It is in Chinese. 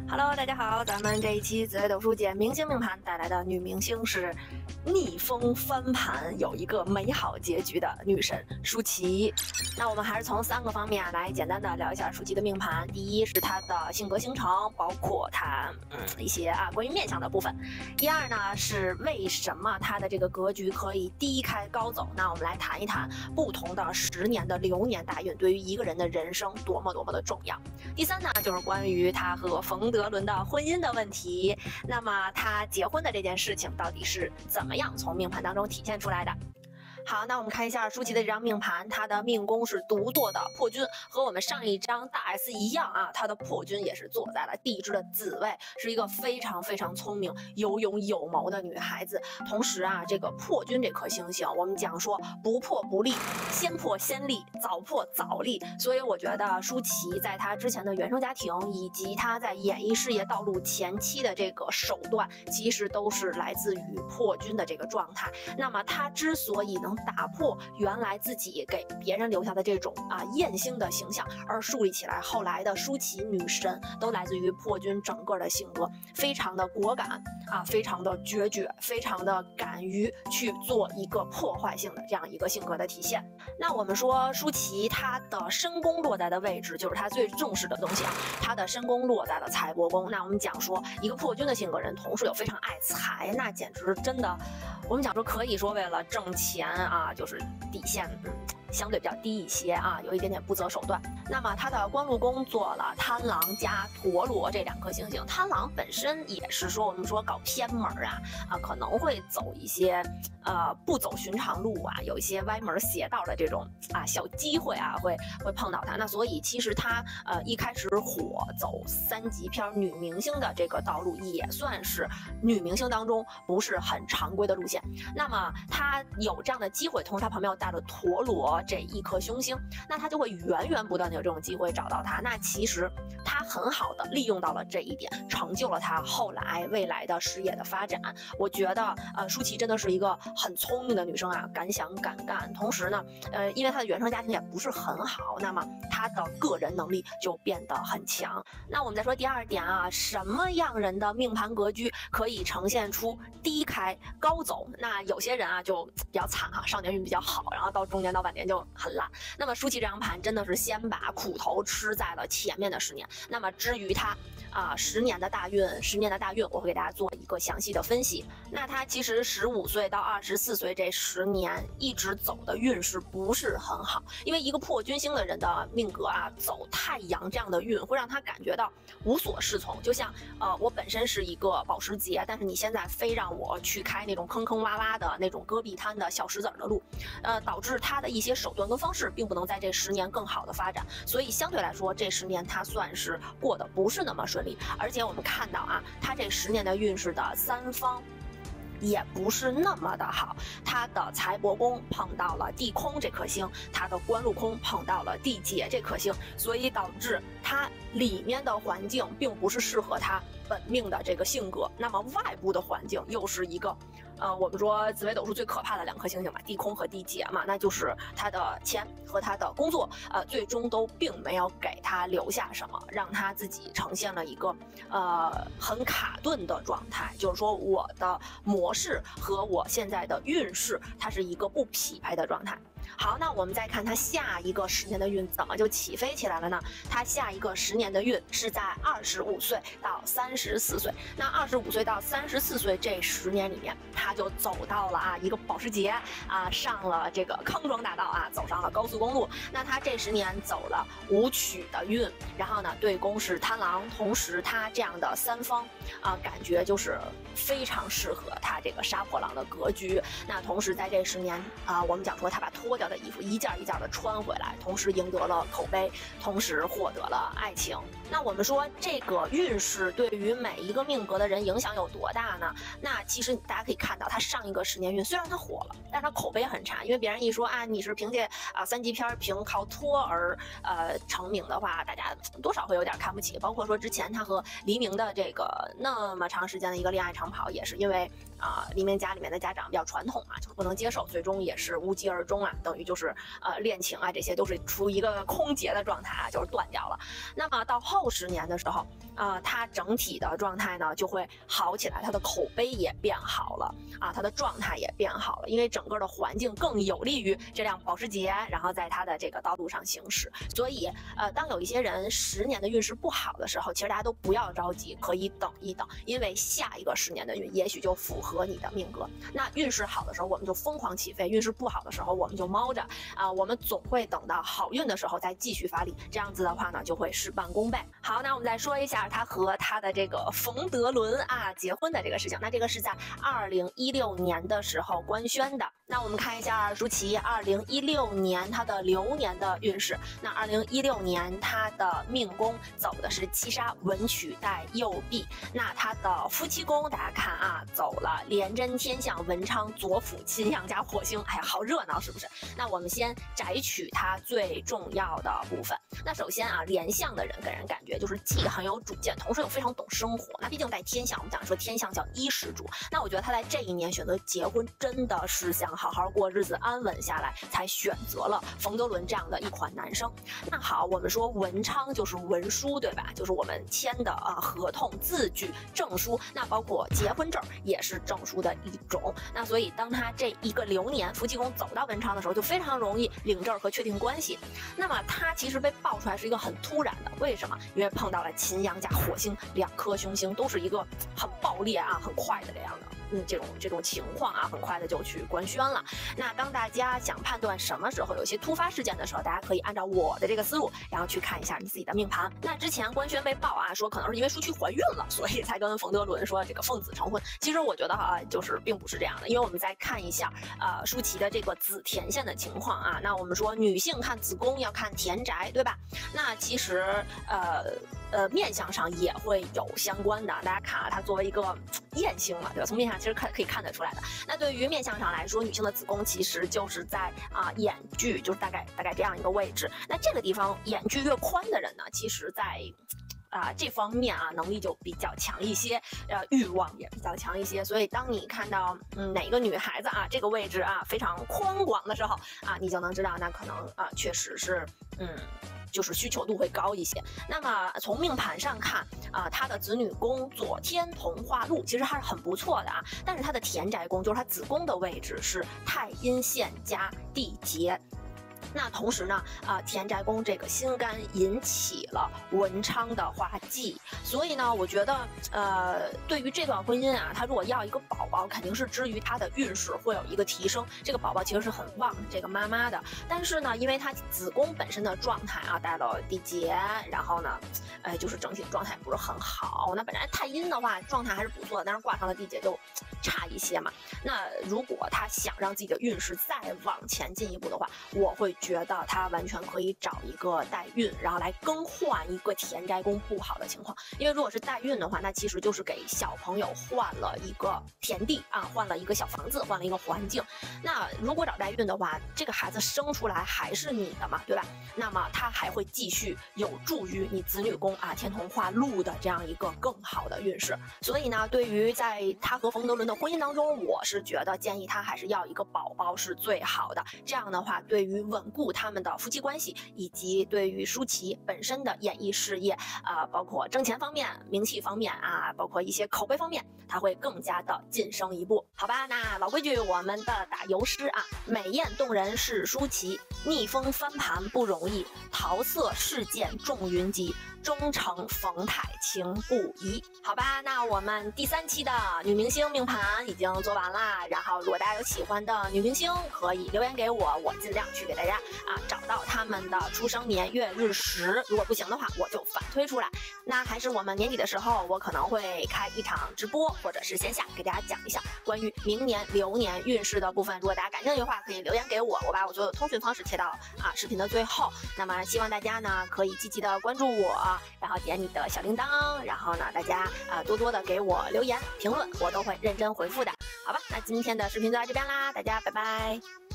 Hello，大家好，咱们这一期紫微斗数解明星命盘带来的女明星是逆风翻盘，有一个美好结局的女神舒淇。那我们还是从3个方面来简单的聊一下舒淇的命盘。第一是她的性格形成，包括她一些关于面相的部分。第二呢是为什么她的这个格局可以低开高走。那我们来谈一谈不同的10年的流年大运对于一个人的人生多么的重要。第三呢就是关于她和冯德伦的婚姻的问题。那么她结婚的这件事情到底是怎么样从命盘当中体现出来的？好，那我们看一下舒淇的这张命盘，她的命宫是独坐的破军，和我们上一张大 S 一样啊，她的破军也是坐在了地支的子位，是一个非常聪明、有勇有谋的女孩子。同时啊，这个破军这颗星星，我们讲说不破不立，先破先立，早破早立。所以我觉得舒淇在她之前的原生家庭，以及她在演艺事业道路前期的这个手段，其实都是来自于破军的这个状态。那么她之所以能打破原来自己给别人留下的这种艳星的形象，而树立起来后来的舒淇女神，都来自于破军整个的性格，非常的果敢非常的决绝，非常的敢于去做一个破坏性的这样一个性格的体现。那我们说舒淇她的身宫落在的位置，就是她最重视的东西啊，她的身宫落在了财帛宫。那我们讲说一个破军的性格人，同时又非常爱财，那简直真的，我们讲说可以说为了挣钱就是底线相对比较低一些有一点点不择手段。那么他的官禄宫做了贪狼加陀螺这2颗星星，贪狼本身也是说我们说搞偏门可能会走一些不走寻常路有一些歪门邪道的这种小机会会碰到他。那所以其实他一开始火走3级片女明星的这个道路，也算是女明星当中不是很常规的路线。那么他有这样的机会，同时他旁边又带了陀螺这1颗凶星，那他就会源不断的有这种机会找到他。那其实他很好的利用到了这一点，成就了他后来未来的事业的发展。我觉得舒淇真的是一个很聪明的女生敢想敢干。同时呢因为她的原生家庭也不是很好，那么她的个人能力就变得很强。那我们再说第2点什么样人的命盘格局可以呈现出低开高走？那有些人就比较惨少年运比较好，然后到中年到晚年就很烂。那么舒淇这张盘真的是先把苦头吃在了前面的10年。那么至于她10年的大运，我会给大家做一个详细的分析。那她其实15岁到24岁这10年一直走的运势不是很好，因为一个破军星的人的命格走太阳这样的运，会让他感觉到无所适从。就像我本身是一个保时捷，但是你现在非让我去开那种坑坑洼洼的那种戈壁滩的小石子的路，导致他的一些手段跟方式并不能在这10年更好的发展。所以相对来说这10年他算是过得不是那么顺利。而且我们看到他这10年的运势的3方也不是那么的好，他的财帛宫碰到了地空这颗星，他的官禄宫碰到了地劫这颗星，所以导致他里面的环境并不是适合他本命的这个性格。那么外部的环境又是一个我们说紫微斗数最可怕的2颗星星地空和地劫那就是他的钱和他的工作最终都并没有给他留下什么，让他自己呈现了一个很卡顿的状态。就是说我的模式和我现在的运势它是一个不匹配的状态。好，那我们再看他下一个10年的运怎么就起飞起来了呢？他下一个10年的运是在25岁到34岁。那25岁到34岁这10年里面，他就走到了一个保时捷上了这个康庄大道走上了高速公路。那他这10年走了武曲的运，然后呢对宫是贪狼，同时他这样的3方感觉就是非常适合他这个杀破狼的格局。那同时在这10年我们讲说他把脱掉的衣服一件一件的穿回来，同时赢得了口碑，同时获得了爱情。那我们说这个运势对于每一个命格的人影响有多大呢？那其实大家可以看到他上一个10年运虽然他火了，但是他口碑很差，因为别人一说你是凭借3级片凭靠托而成名的话，大家多少会有点看不起。包括说之前他和黎明的这个那么长时间的一个恋爱长跑，也是因为黎明家里面的家长比较传统就是不能接受，最终也是无疾而终等于就是恋情啊这些都是处于一个空劫的状态啊，就是断掉了。那么到后10年的时候，它整体的状态呢就会好起来，它的口碑也变好了啊，它的状态也变好了，因为整个的环境更有利于这辆保时捷，然后在它的这个道路上行驶。所以当有一些人10年的运势不好的时候，其实大家都不要着急，可以等一等，因为下一个10年的运也许就符合你的命格。那运势好的时候我们就疯狂起飞，运势不好的时候我们就猫着啊，我们总会等到好运的时候再继续发力，这样子的话呢就会事半功倍。好，那我们再说一下他和他的这个冯德伦啊结婚的这个事情。那这个是在2016年的时候官宣的。那我们看一下舒淇2016年他的流年的运势。那2016年他的命宫走的是七杀文曲带右弼，那他的夫妻宫大家看啊，走了廉贞天相文昌左辅擎羊加火星，哎呀，好热闹是不是？那我们先摘取它最重要的部分。那首先啊，廉相的人给人感觉就是既很有主见，同时又非常懂生活。那毕竟带天相，我们讲说天相叫衣食主。那我觉得他在这一年选择结婚，真的是想好好过日子，安稳下来，才选择了冯德伦这样的一款男生。那好，我们说文昌就是文书，对吧？就是我们签的合同、字据、证书，那包括结婚证也是证书的一种。那所以当他这一个流年夫妻宫走到文昌的时候，就非常容易领证和确定关系。那么他其实被爆出来是一个很突然的，为什么？因为碰到了擎羊加火星2颗凶星，都是一个很爆裂啊、很快的这样的。这种情况啊，很快的就去官宣了。那当大家想判断什么时候有一些突发事件的时候，大家可以按照我的这个思路，然后去看一下你自己的命盘。那之前官宣被爆啊，说可能是因为舒淇怀孕了，所以才跟冯德伦说这个奉子成婚。其实我觉得就是并不是这样的，因为我们再看一下舒淇的这个子田线的情况啊。那我们说女性看子宫要看田宅，对吧？那其实面相上也会有相关的。大家看啊，它作为一个焰星嘛，对吧？从面相其实可以看得出来的。那对于面相上来说，女性的子宫其实就是在眼距，就是大概这样一个位置。那这个地方眼距越宽的人呢，其实在这方面能力就比较强一些，欲望也比较强一些。所以当你看到哪个女孩子这个位置非常宽广的时候你就能知道那可能确实是就是需求度会高一些。那么从命盘上看她的子女宫左天同化禄，其实还是很不错的但是她的田宅宫，就是她子宫的位置是太阴线加地劫。那同时呢，田宅宫这个辛干引起了文昌的化忌，所以呢，我觉得对于这段婚姻他如果要一个宝宝，肯定是至于他的运势会有一个提升。这个宝宝其实是很旺这个妈妈的，但是呢，因为他子宫本身的状态带了地劫，然后呢，就是整体的状态不是很好。那本来太阴的话状态还是不错的，但是挂上了地劫就差一些嘛。那如果他想让自己的运势再往前进一步的话，我会觉得他完全可以找一个代孕，然后来更换一个田宅宫不好的情况。因为如果是代孕的话，那其实就是给小朋友换了一个田地换了一个小房子，换了一个环境。那如果找代孕的话，这个孩子生出来还是你的嘛，对吧？那么他还会继续有助于你子女宫天同化禄的这样一个更好的运势。所以呢，对于在他和冯德伦的婚姻当中，我是觉得建议他还是要一个宝宝是最好的。这样的话，对于稳固他们的夫妻关系，以及对于舒淇本身的演艺事业包括挣钱方面、名气方面包括一些口碑方面，他会更加的晋升一步。好吧，那老规矩，我们的打油诗美艳动人是舒淇，逆风翻盘不容易，桃色事件重云集，终成冯太情不移。好吧，那我们第3期的女明星命盘已经做完啦。然后如果大家有喜欢的女明星，可以留言给我，我尽量去给大家找到他们的出生年月日时。如果不行的话，我就反推出来。那还是我们年底的时候，我可能会开一场直播，或者是线下给大家讲一下关于明年流年运势的部分。如果大家感兴趣的话，可以留言给我，我把我所有通讯方式贴到视频的最后。那么希望大家呢可以积极的关注我，然后点你的小铃铛，然后呢大家多多的给我留言评论，我都会认真回复的。好吧，那今天的视频就到这边啦，大家拜拜。